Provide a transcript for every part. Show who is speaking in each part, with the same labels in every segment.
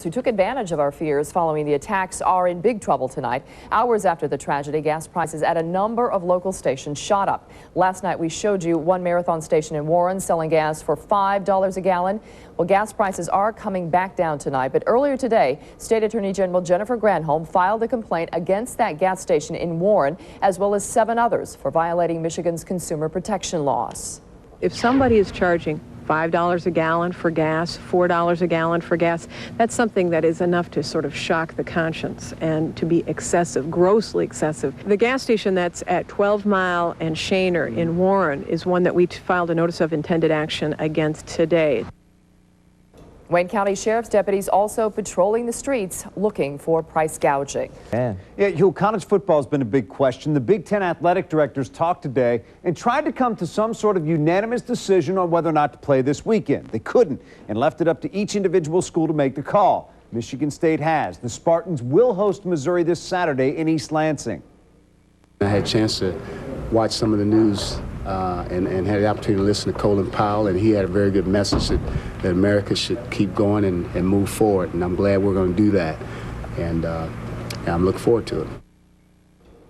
Speaker 1: Who took advantage of our fears following the attacks are in big trouble tonight. Hours after the tragedy, gas prices at a number of local stations shot up. Last night we showed you one Marathon station in Warren selling gas for $5 a gallon. Well, gas prices are coming back down tonight, but earlier today, State Attorney General Jennifer Granholm filed a complaint against that gas station in Warren, as well as 7 others for violating Michigan's consumer protection laws.
Speaker 2: If somebody is charging $5 a gallon for gas, $4 a gallon for gas, that's something that is enough to sort of shock the conscience and to be excessive, grossly excessive. The gas station that's at 12 Mile and Shaner in Warren is one that we filed a notice of intended action against today.
Speaker 1: Wayne County Sheriff's deputies also patrolling the streets looking for price gouging.
Speaker 3: Yeah, Hugh, college football has been a big question. The Big Ten athletic directors talked today and tried to come to some sort of unanimous decision on whether or not to play this weekend. They couldn't and left it up to each individual school to make the call. Michigan State has. The Spartans will host Missouri this Saturday in East Lansing.
Speaker 4: I had a chance to watch some of the news and had the opportunity to listen to Colin Powell, and he had a very good message that America should keep going and move forward, and I'm glad we're going to do that, and I'm looking forward to it.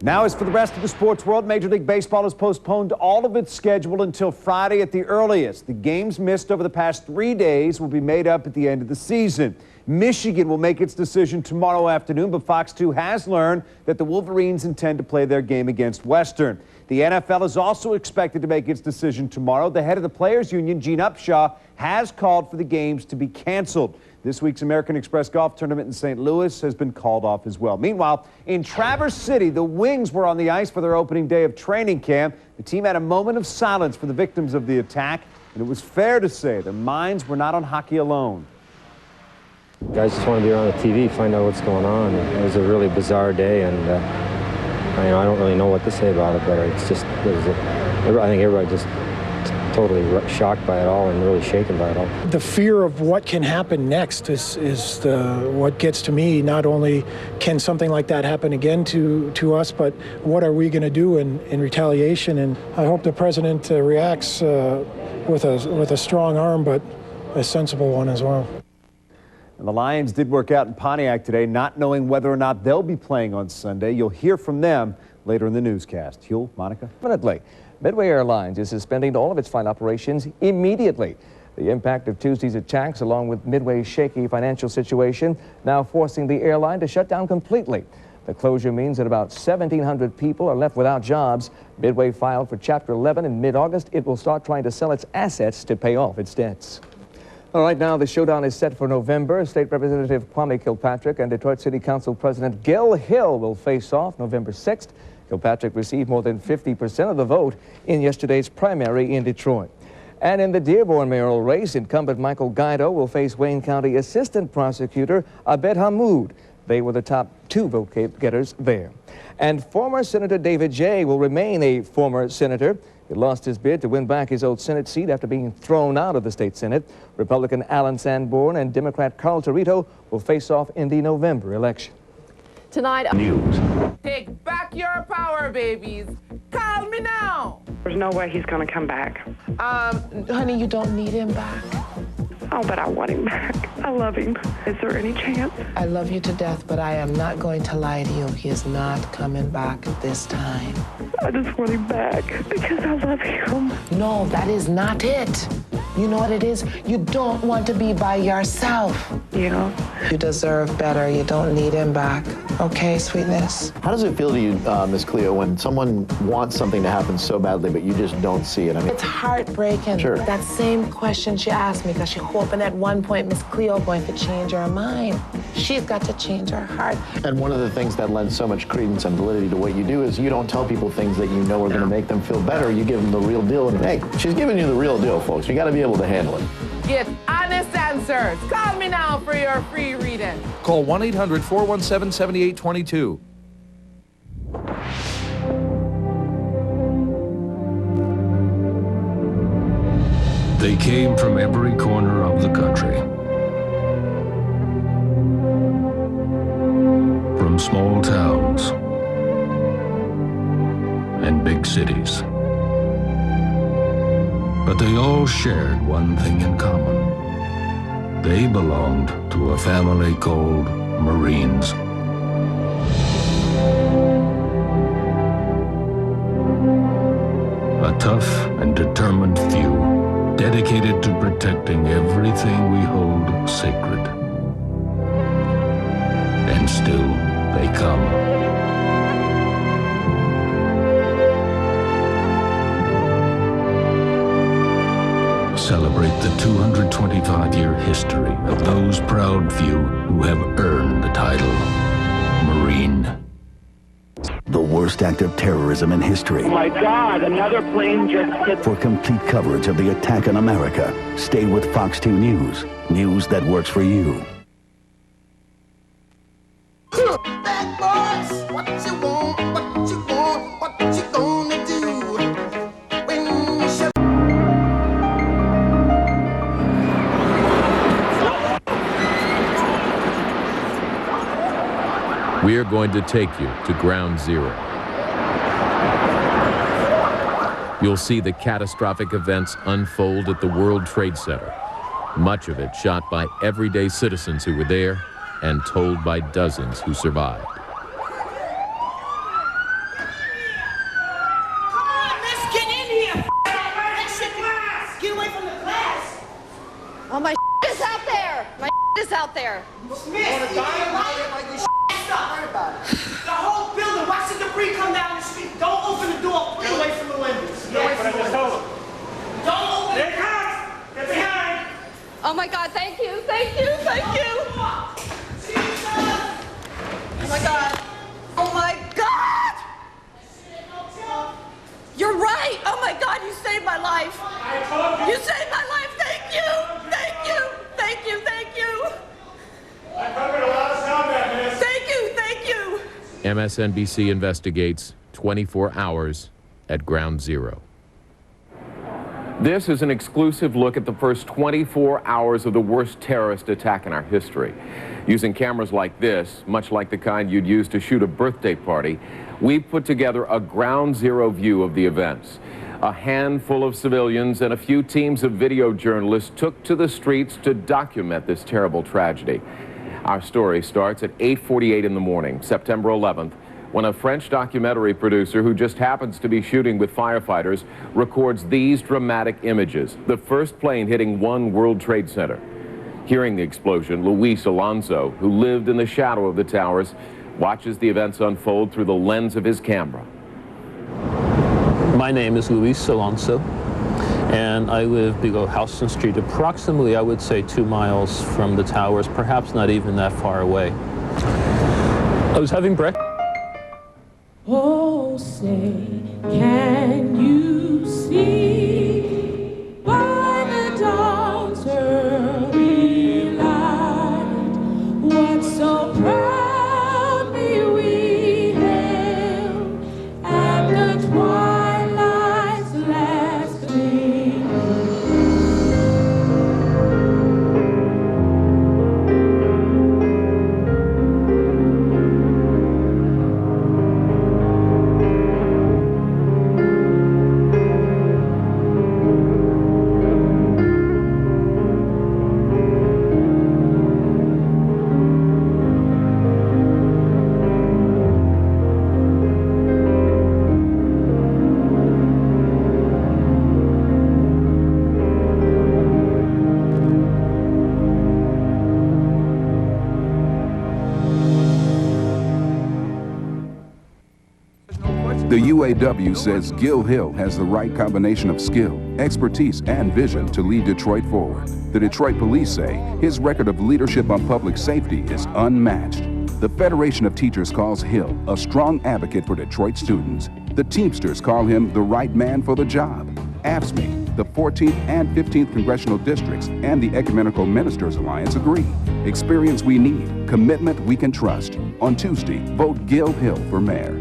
Speaker 3: Now, as for the rest of the sports world, Major League Baseball has postponed all of its schedule until Friday at the earliest. The games missed over the past 3 days will be made up at the end of the season. Michigan will make its decision tomorrow afternoon, but Fox 2 has learned that the Wolverines intend to play their game against Western. The NFL is also expected to make its decision tomorrow. The head of the Players Union, Gene Upshaw, has called for the games to be canceled. This week's American Express Golf Tournament in St. Louis has been called off as well. Meanwhile, in Traverse City, the Wings were on the ice for their opening day of training camp. The team had a moment of silence for the victims of the attack, and it was fair to say their minds were not on hockey alone.
Speaker 5: Guys just want to be around the TV, find out what's going on. It was a really bizarre day, and I don't really know what to say about it, but it's just, I think everybody just totally shocked by it all and really shaken by it all.
Speaker 6: The fear of what can happen next is what gets to me. Not only can something like that happen again to us, but what are we going to do in retaliation? And I hope the president reacts with a strong arm, but a sensible one as well.
Speaker 3: And the Lions did work out in Pontiac today, not knowing whether or not they'll be playing on Sunday. You'll hear from them later in the newscast. Huel, Monica?
Speaker 7: Definitely. Midway Airlines is suspending all of its flight operations immediately. The impact of Tuesday's attacks, along with Midway's shaky financial situation, now forcing the airline to shut down completely. The closure means that about 1,700 people are left without jobs. Midway filed for Chapter 11 in mid-August. It will start trying to sell its assets to pay off its debts. All right, now the showdown is set for November. State Representative Kwame Kilpatrick and Detroit City Council President Gil Hill will face off November 6th. Kilpatrick received more than 50% of the vote in yesterday's primary in Detroit. And in the Dearborn mayoral race, incumbent Michael Guido will face Wayne County Assistant Prosecutor Abed Hammoud. They were the top 2 vote getters there. And former Senator David Jay will remain a former senator. He lost his bid to win back his old Senate seat after being thrown out of the state Senate. Republican Alan Sanborn and Democrat Carl Torito will face off in the November election.
Speaker 1: Tonight,
Speaker 3: News.
Speaker 8: Take back your power, babies. Call me now.
Speaker 9: There's no way he's going to come back.
Speaker 8: Honey, you don't need him back.
Speaker 9: Oh, but I want him back. I love him. Is there any chance?
Speaker 8: I love you to death, but I am not going to lie to you. He is not coming back this time.
Speaker 9: I just want him back because I love him.
Speaker 8: No, that is not it. You know what it is? You don't want to be by yourself.
Speaker 9: Yeah.
Speaker 8: You deserve better. You don't need him back. Okay, sweetness?
Speaker 10: How does it feel to you, Miss Cleo, when someone wants something to happen so badly, but you just don't see it? I mean,
Speaker 8: it's heartbreaking.
Speaker 10: Sure.
Speaker 8: That same question she asked me, because she hoping at one point Miss Cleo going to change her mind. She's got to change her heart.
Speaker 10: And one of the things that lends so much credence and validity to what you do is you don't tell people things that you know are going to make them feel better. You give them the real deal. And hey, she's giving you the real deal, folks. You got to be able to handle it.
Speaker 8: Get honest answers. Call me now for your free reading.
Speaker 11: Call 1-800-417-7822.
Speaker 12: They came from every corner of the country. From small towns and big cities. But they all shared one thing in common. they belonged to a family called Marines. A tough and determined few, dedicated to protecting everything we hold sacred. And still they come. Celebrate the 225-year history of those proud few who have earned the title Marine.
Speaker 11: The worst act of terrorism in history.
Speaker 13: Oh my God, another plane just hit.
Speaker 11: For complete coverage of the attack on America, stay with Fox 2 News. News that works for you.
Speaker 14: We are going to take you to Ground Zero. You'll see the catastrophic events unfold at the World Trade Center. Much of it shot by everyday citizens who were there and told by dozens who survived.
Speaker 15: Come on, miss, get in here. Get away from the glass.
Speaker 16: Oh, my is out there. My is out there.
Speaker 15: Miss, stop. Worry about it. The whole building, watch the debris come down the street. Don't open the door. Get away from the windows. Get away from the windows. Don't open it. There it comes. Get behind.
Speaker 16: Oh my God, thank you, thank you, thank you.
Speaker 15: Jesus.
Speaker 16: Oh my God. Oh my God. You're right. Oh my God, you saved my life.
Speaker 15: I told you.
Speaker 16: You saved my life. Thank you. Thank you. Thank you. Thank you.
Speaker 15: I covered a lot of sound that, miss.
Speaker 16: Thank you. Thank you.
Speaker 14: MSNBC investigates 24 hours at Ground Zero. This is an exclusive look at the first 24 hours of the worst terrorist attack in our history. Using cameras like this, much like the kind you'd use to shoot a birthday party, we've put together a Ground Zero view of the events. A handful of civilians and a few teams of video journalists took to the streets to document this terrible tragedy. Our story starts at 8:48 in the morning, September 11th, when a French documentary producer who just happens to be shooting with firefighters records these dramatic images. The first plane hitting One World Trade Center. Hearing the explosion, Luis Alonso, who lived in the shadow of the towers, watches the events unfold through the lens of his camera.
Speaker 17: My name is Luis Alonso, and I live below Houston Street, approximately, I would say, 2 miles from the towers, perhaps not even that far away. I was having breakfast.
Speaker 18: Oh, say, can you see by the dawn's early light what so proudly we hailed at the twilight's last gleam?
Speaker 19: The UAW says Gil Hill has the right combination of skill, expertise, and vision to lead Detroit forward. The Detroit police say his record of leadership on public safety is unmatched. The Federation of Teachers calls Hill a strong advocate for Detroit students. The Teamsters call him the right man for the job. AFSCME, the 14th and 15th congressional districts, and the Ecumenical Ministers Alliance agree. Experience we need, commitment we can trust. On Tuesday, vote Gil Hill for mayor.